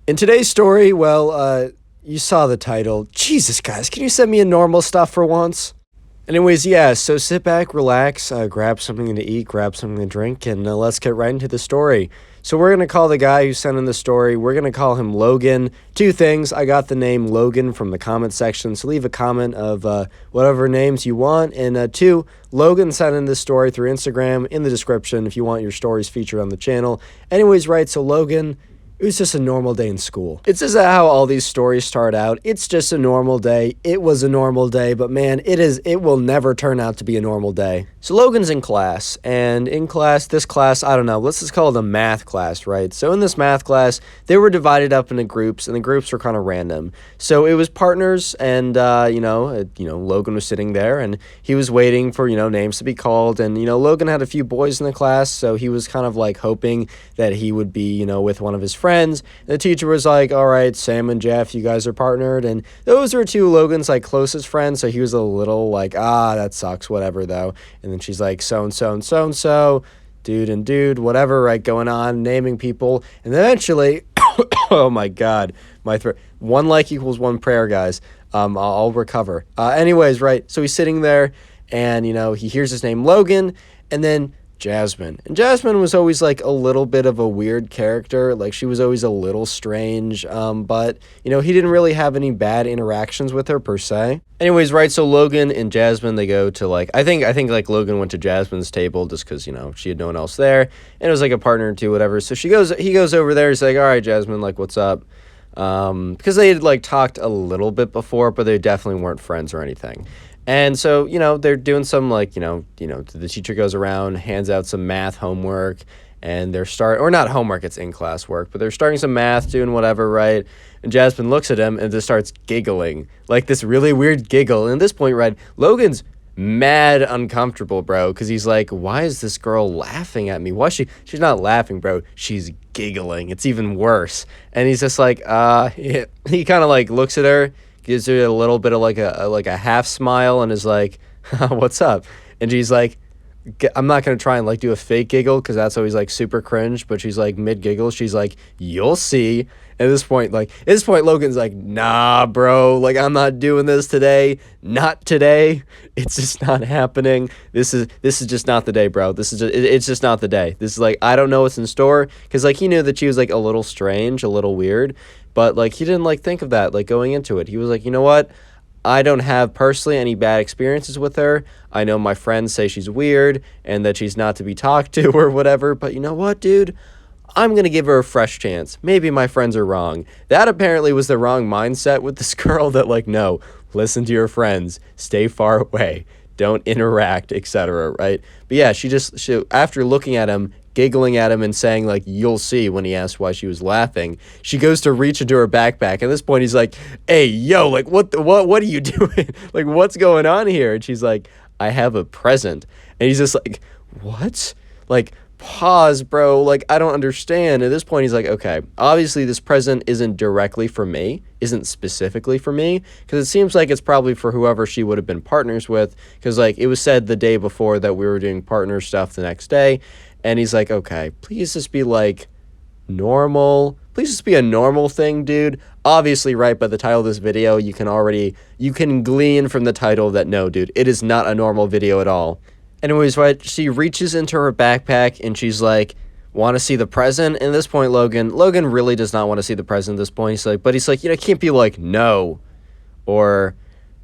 In today's story, well, you saw the title. Jesus, guys, can you send me a normal stuff for once? Anyways, yeah, so sit back, relax, grab something to eat, grab something to drink, and let's get right into the story. So we're going to call the guy who sent in the story, we're going to call him Logan. Two things, I got the name Logan from the comment section, so leave a comment of whatever names you want. And two, Logan sent in this story through Instagram in the description if you want your stories featured on the channel. Anyways, right, so Logan, it was just a normal day in school. It's just how all these stories start out. It's just a normal day. It was a normal day, but man, it will never turn out to be a normal day. So Logan's in class, and in class, this class, I don't know, let's just call it a math class, right? So in this math class, they were divided up into groups, and the groups were kind of random. So it was partners, and, Logan was sitting there, and he was waiting for, names to be called, and, Logan had a few boys in the class, so he was kind of like hoping that he would be, with one of his friends. And the teacher was like, all right, Sam and Jeff, you guys are partnered, and those were two Logan's, like, closest friends, so he was a little like, that sucks, whatever, though. And then she's like, so-and-so and so-and-so, dude and dude, whatever, right, going on, naming people, and then eventually, oh my god, my throat, one like equals one prayer, guys, I'll recover. Anyways, right, so he's sitting there, and, he hears his name, Logan, and then Jasmine. And Jasmine was always like a little bit of a weird character. Like she was always a little strange. But he didn't really have any bad interactions with her per se. Anyways, right, so Logan and Jasmine, they go to like, I think like Logan went to Jasmine's table just because, she had no one else there. And it was like a partner or two, whatever. So he goes over there. He's like, all right, Jasmine, like, what's up? Because they had like talked a little bit before, but they definitely weren't friends or anything. And so, they're doing some, like, the teacher goes around, hands out some math homework, and or not homework, it's in-class work, but they're starting some math, doing whatever, right? And Jasmine looks at him and just starts giggling, like this really weird giggle. And at this point, right, Logan's mad uncomfortable, bro, because he's like, why is this girl laughing at me? Why she's not laughing, bro, she's giggling. It's even worse. And he's just like, he kind of like looks at her, gives her a little bit of like a half smile and is like, what's up? And she's like, I'm not going to try and like do a fake giggle because that's always like super cringe, but she's like mid giggle. She's like, you'll see. At this point, Logan's like, nah, bro, like I'm not doing this today. Not today. It's just not happening. This is just not the day, bro. It's just not the day. This is like, I don't know what's in store. Cause like he knew that she was like a little strange, a little weird, but like he didn't like think of that like going into it. He was like, you know what? I don't have personally any bad experiences with her. I know my friends say she's weird and that she's not to be talked to or whatever, but you know what, dude? I'm going to give her a fresh chance. Maybe my friends are wrong. That apparently was the wrong mindset with this girl that like, no, listen to your friends, stay far away, don't interact, etc., right? But yeah, she after looking at him, giggling at him and saying like, you'll see, when he asked why she was laughing, she goes to reach into her backpack. At this point, he's like, hey, yo, like what are you doing? Like, what's going on here? And she's like, I have a present. And he's just like, what? Like, pause, bro, like I don't understand. At this point he's like, okay, obviously this present isn't directly for me, isn't specifically for me, because it seems like it's probably for whoever she would have been partners with, because like it was said the day before that we were doing partner stuff the next day. And he's like, okay, please just be like normal, please just be a normal thing, dude. Obviously, right, by the title of this video you can glean from the title that no, dude, it is not a normal video at all. Anyways, right, she reaches into her backpack and she's like, want to see the present? And at this point, Logan really does not want to see the present at this point. He's like, it can't be like, no, or,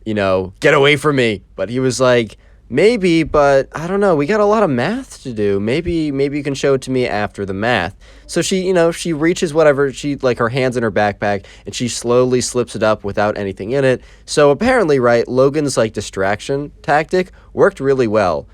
get away from me. But he was like, maybe, but I don't know. We got a lot of math to do. Maybe you can show it to me after the math. So she reaches whatever, her hands in her backpack and she slowly slips it up without anything in it. So apparently, right, Logan's like distraction tactic worked really well.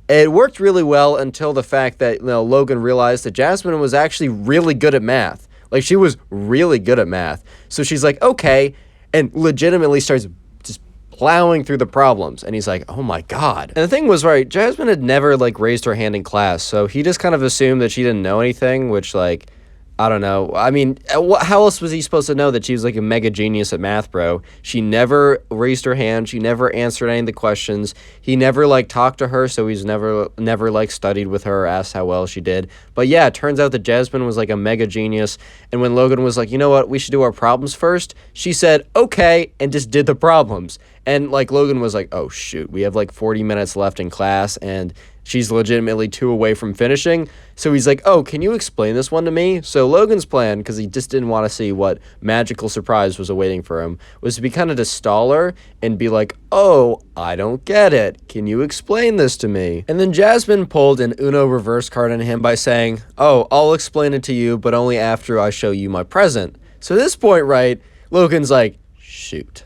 It worked really well until the fact that Logan realized that Jasmine was actually really good at math. Like, she was really good at math. So she's like, okay, and legitimately starts just plowing through the problems. And he's like, oh my god. And the thing was, right, Jasmine had never, like, raised her hand in class, so he just kind of assumed that she didn't know anything, which, like, I don't know. I mean, how else was he supposed to know that she was like a mega genius at math, bro? She never raised her hand. She never answered any of the questions. He never like talked to her, so he's never like studied with her or asked how well she did. But yeah, it turns out that Jasmine was like a mega genius. And when Logan was like, you know what, we should do our problems first, she said, okay, and just did the problems. And like Logan was like, oh shoot, we have like 40 minutes left in class, and she's legitimately 2 away from finishing. So he's like, oh, can you explain this one to me? So Logan's plan, because he just didn't want to see what magical surprise was awaiting for him, was to be kind of to stall her and be like, oh, I don't get it. Can you explain this to me? And then Jasmine pulled an Uno reverse card on him by saying, oh, I'll explain it to you, but only after I show you my present. So at this point, right, Logan's like, shoot,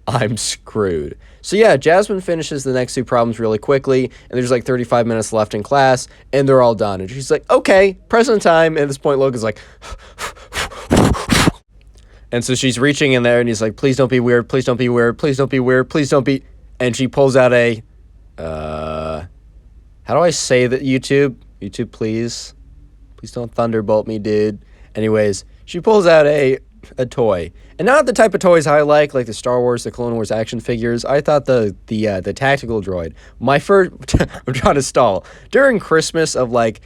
I'm screwed. So yeah, Jasmine finishes the next 2 problems really quickly, and there's like 35 minutes left in class, and they're all done. And she's like, okay, present time. And at this point, Logan's like, and so she's reaching in there, and he's like, please don't be weird, please don't be weird, please don't be weird, please don't be. And she pulls out a, how do I say that, YouTube? YouTube, please. Please don't thunderbolt me, dude. Anyways, she pulls out a toy, and not the type of toys I like the Star Wars, the Clone Wars action figures. I thought the tactical droid. My first, I'm trying to stall. During Christmas of like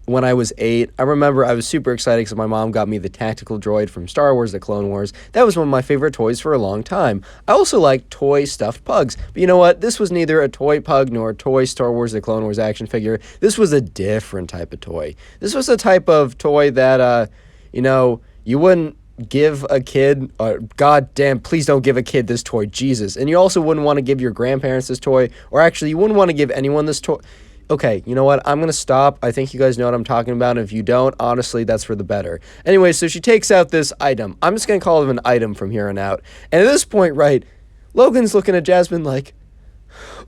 when I was 8, I remember I was super excited because my mom got me the tactical droid from Star Wars, the Clone Wars. That was one of my favorite toys for a long time. I also like toy stuffed pugs, but you know what? This was neither a toy pug nor a toy Star Wars, the Clone Wars action figure. This was a different type of toy. This was a type of toy that you wouldn't give a kid, god damn, please don't give a kid this toy, Jesus. And you also wouldn't want to give your grandparents this toy, or actually you wouldn't want to give anyone this toy. Okay, you know what, I'm gonna stop. I think you guys know what I'm talking about, and if you don't, honestly, that's for the better. Anyway, so she takes out this item. I'm just gonna call it an item from here on out. And at this point, right, Logan's looking at Jasmine like,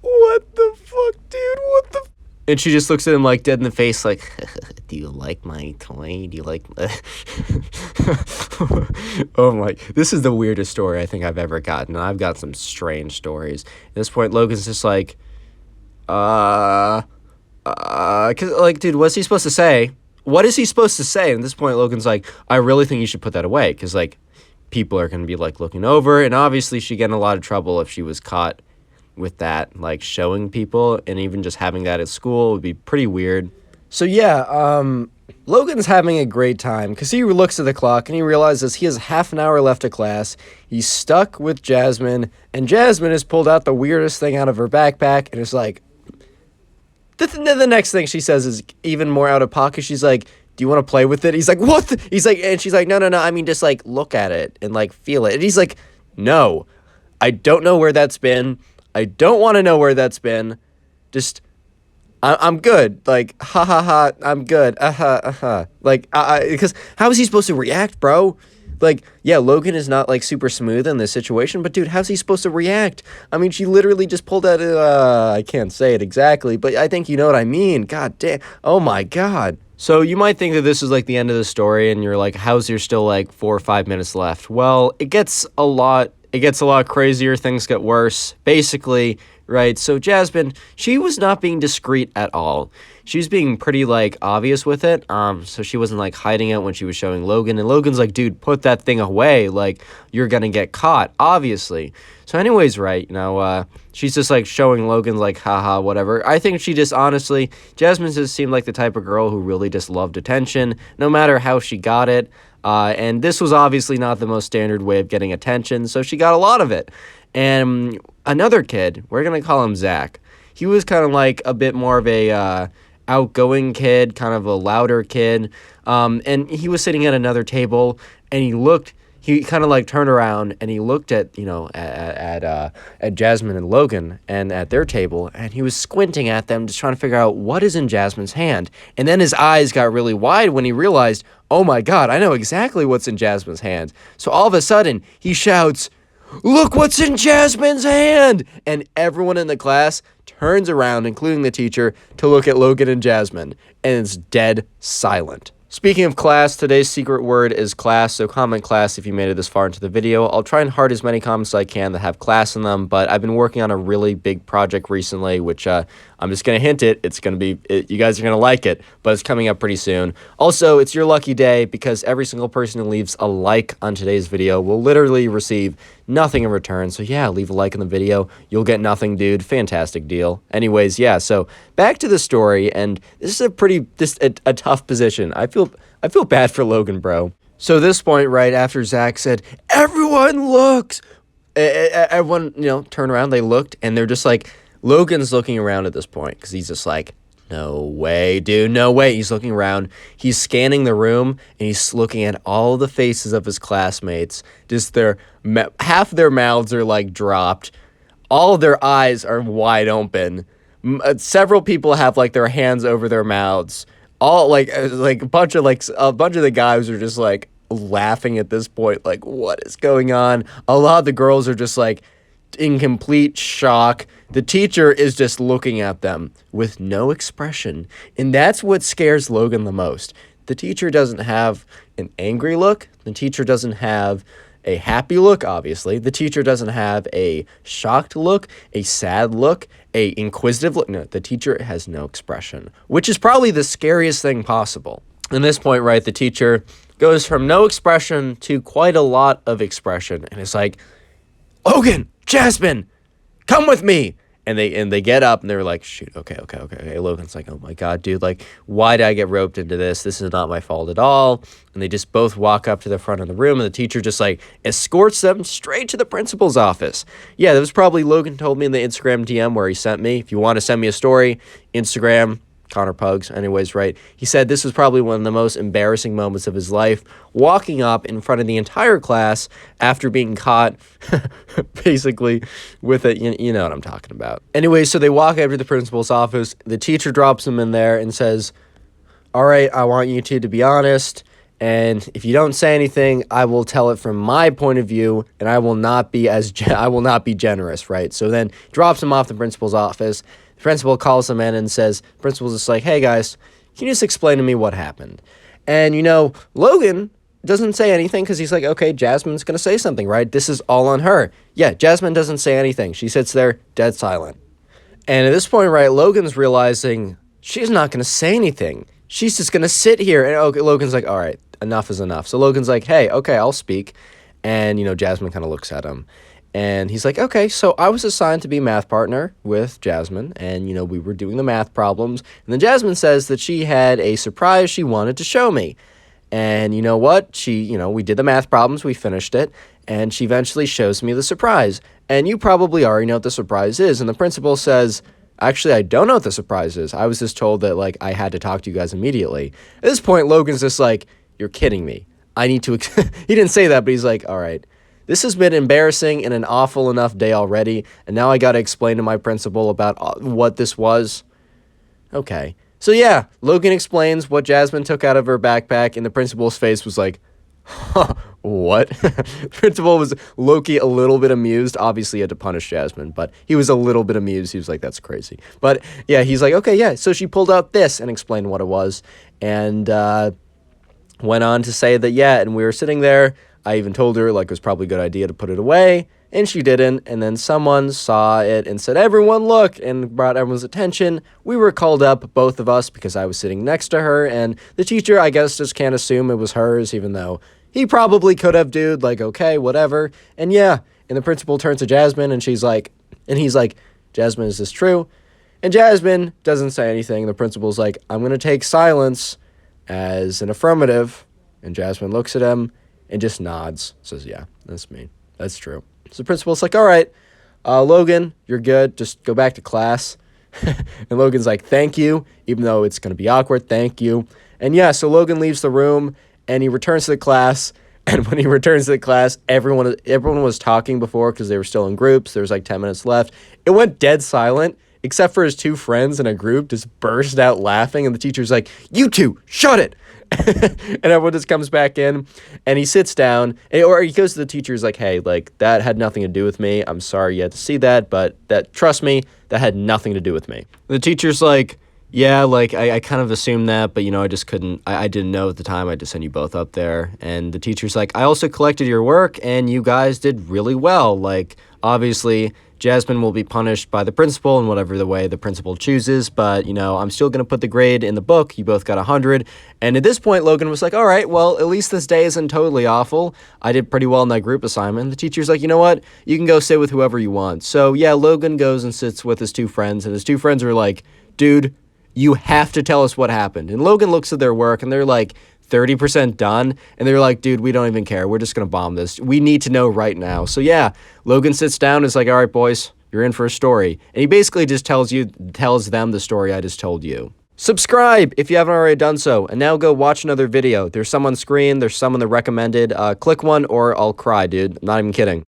what the fuck, dude, what the and she just looks at him like dead in the face like, do you like my toy? Do you like oh my, this is the weirdest story I think I've ever gotten. I've got some strange stories. At this point, Logan's just like, cause like, dude, what's he supposed to say? What is he supposed to say? And at this point, Logan's like, I really think you should put that away, because like people are gonna be like looking over, and obviously she'd get in a lot of trouble if she was caught with that, like showing people, and even just having that at school would be pretty weird. So yeah, Logan's having a great time because he looks at the clock and he realizes he has half an hour left of class. He's stuck with Jasmine, and Jasmine has pulled out the weirdest thing out of her backpack and is like, the next thing she says is even more out of pocket. She's like, do you want to play with it? He's like, what? He's like, and she's like, no, I mean, just like look at it and like feel it. And he's like, no, I don't know where that's been. I don't want to know where that's been. Just, I'm good. Like, ha ha ha, I'm good. Like, because how is he supposed to react, bro? Like, yeah, Logan is not like super smooth in this situation, but dude, how's he supposed to react? I mean, she literally just pulled out, I can't say it exactly, but I think you know what I mean. God damn. Oh my God. So you might think that this is like the end of the story, and you're like, how's there still like 4 or 5 minutes left? Well, it gets a lot crazier. Things get worse. Basically, right? So Jasmine, she was not being discreet at all. She was being pretty like obvious with it. So she wasn't like hiding it when she was showing Logan. And Logan's like, dude, put that thing away. Like, you're gonna get caught, obviously. So anyways, right, she's just like showing Logan like, haha, whatever. I think she just honestly, Jasmine just seemed like the type of girl who really just loved attention, no matter how she got it. And this was obviously not the most standard way of getting attention, so she got a lot of it. And another kid, we're going to call him Zach. He was kind of like a bit more of a outgoing kid, kind of a louder kid. And he was sitting at another table, and he kind of like turned around and he looked at, at Jasmine and Logan and at their table, and he was squinting at them, just trying to figure out what is in Jasmine's hand. And then his eyes got really wide when he realized, oh my God, I know exactly what's in Jasmine's hand. So all of a sudden he shouts, look what's in Jasmine's hand! And everyone in the class turns around, including the teacher, to look at Logan and Jasmine, and it's dead silent. Speaking of class, today's secret word is class, so comment class if you made it this far into the video. I'll try and heart as many comments as I can that have class in them, but I've been working on a really big project recently, which I'm just going to hint it. It's going to be, you guys are going to like it, but it's coming up pretty soon. Also, it's your lucky day because every single person who leaves a like on today's video will literally receive nothing in return. So yeah, leave a like on the video. You'll get nothing, dude. Fantastic deal. Anyways, yeah, so back to the story, and this is a tough position. I feel bad for Logan, bro. So this point, right after Zach said, "Everyone looks," everyone, turned around, they looked, and they're just like, Logan's looking around at this point, because he's just like, no way, dude, no way. He's looking around, he's scanning the room, and he's looking at all the faces of his classmates. Just half their mouths are, like, dropped. All of their eyes are wide open. Several people have, like, their hands over their mouths. All like a bunch of the guys are just like laughing at this point, like, what is going on? A lot of the girls are just like in complete shock. The teacher is just looking at them with no expression, and that's what scares Logan the most. The teacher doesn't have an angry look. The teacher doesn't have a happy look, obviously. The teacher doesn't have a shocked look, a sad look, a inquisitive look. No, the teacher has no expression, which is probably the scariest thing possible. In this point, right, the teacher goes from no expression to quite a lot of expression, and it's like, Logan, Jasmine, come with me. And they get up, and they're like, shoot, okay. Logan's like, oh my God, dude, like, why did I get roped into this? This is not my fault at all. And they just both walk up to the front of the room, and the teacher just, like, escorts them straight to the principal's office. Yeah, that was probably Logan told me in the Instagram DM where he sent me. If you want to send me a story, Instagram, Connor Pugs. Anyways, right, he said this was probably one of the most embarrassing moments of his life, walking up in front of the entire class after being caught basically with it. You know what I'm talking about. Anyway, so they walk up to the principal's office. The teacher drops them in there and says, all right, I want you two to be honest, and if you don't say anything, I will tell it from my point of view, and I will not be generous, right? So then drops them off the principal's office. The principal calls them in and says, the principal's just like, hey guys, can you just explain to me what happened? And Logan doesn't say anything because he's like, okay, Jasmine's going to say something, right? This is all on her. Yeah, Jasmine doesn't say anything. She sits there dead silent. And at this point, right, Logan's realizing she's not going to say anything. She's just going to sit here. And okay, Logan's like, all right, enough is enough. So Logan's like, hey, okay, I'll speak. And, Jasmine kind of looks at him. And he's like, okay, so I was assigned to be math partner with Jasmine, and, we were doing the math problems. And then Jasmine says that she had a surprise she wanted to show me. And you know what? We did the math problems, we finished it, and she eventually shows me the surprise. And you probably already know what the surprise is. And the principal says, actually, I don't know what the surprise is. I was just told that, like, I had to talk to you guys immediately. At this point, Logan's just like, you're kidding me. I need to, he didn't say that, but he's like, all right. This has been embarrassing and an awful enough day already, and now I got to explain to my principal about what this was. Okay. So yeah, Logan explains what Jasmine took out of her backpack, and the principal's face was like, huh, what? The principal was low-key a little bit amused. Obviously, he had to punish Jasmine, but he was a little bit amused. He was like, that's crazy. But yeah, he's like, okay, yeah, so she pulled out this and explained what it was, and went on to say that, yeah, and we were sitting there. I even told her, like, it was probably a good idea to put it away, and she didn't, and then someone saw it and said, everyone look, and brought everyone's attention. We were called up, both of us, because I was sitting next to her, and the teacher, I guess, just can't assume it was hers, even though he probably could have, dude, like, okay, whatever, and yeah, and the principal turns to Jasmine, and he's like, Jasmine, is this true? And Jasmine doesn't say anything, the principal's like, I'm going to take silence as an affirmative, and Jasmine looks at him, and just nods, says, yeah, that's me. That's true. So the principal's like, all right, Logan, you're good. Just go back to class. And Logan's like, thank you, even though it's going to be awkward. Thank you. And yeah, so Logan leaves the room, and he returns to the class. And when he returns to the class, everyone was talking before because they were still in groups. There was like 10 minutes left. It went dead silent, except for his two friends in a group just burst out laughing. And the teacher's like, you two, shut it. And everyone just comes back in, and he sits down, or he goes to the teacher, he's like, hey, like, that had nothing to do with me. I'm sorry you had to see that, but trust me, that had nothing to do with me. The teacher's like, Yeah, like, I kind of assumed that, but, I just couldn't I didn't know at the time. I just sent you both up there, and the teacher's like, "I also collected your work, and you guys did really well." Like, obviously, Jasmine will be punished by the principal in whatever the way the principal chooses, but, I'm still gonna put the grade in the book. You both got 100, and at this point, Logan was like, "All right, well, at least this day isn't totally awful. I did pretty well in that group assignment." The teacher's like, "You know what? You can go sit with whoever you want." So, yeah, Logan goes and sits with his two friends, and his two friends are like, "Dude, you have to tell us what happened." And Logan looks at their work and they're like 30% done. And they're like, "Dude, we don't even care. We're just going to bomb this. We need to know right now." So yeah, Logan sits down and is like, "All right, boys, you're in for a story." And he basically just tells them the story I just told you. Subscribe if you haven't already done so. And now go watch another video. There's some on screen. There's some on the recommended. Click one or I'll cry, dude. I'm not even kidding.